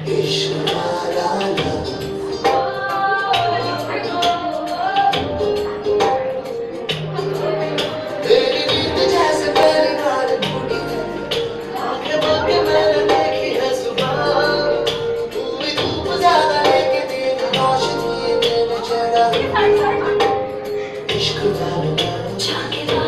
इश्क वाला तेरी नींद जैसे पहली बार टूटी है, आंखें बंद मैंने देखी है सुबह, तू भी धूप ज्यादा लेके दिन रोशनी मैंने चढ़ा इश्क वाला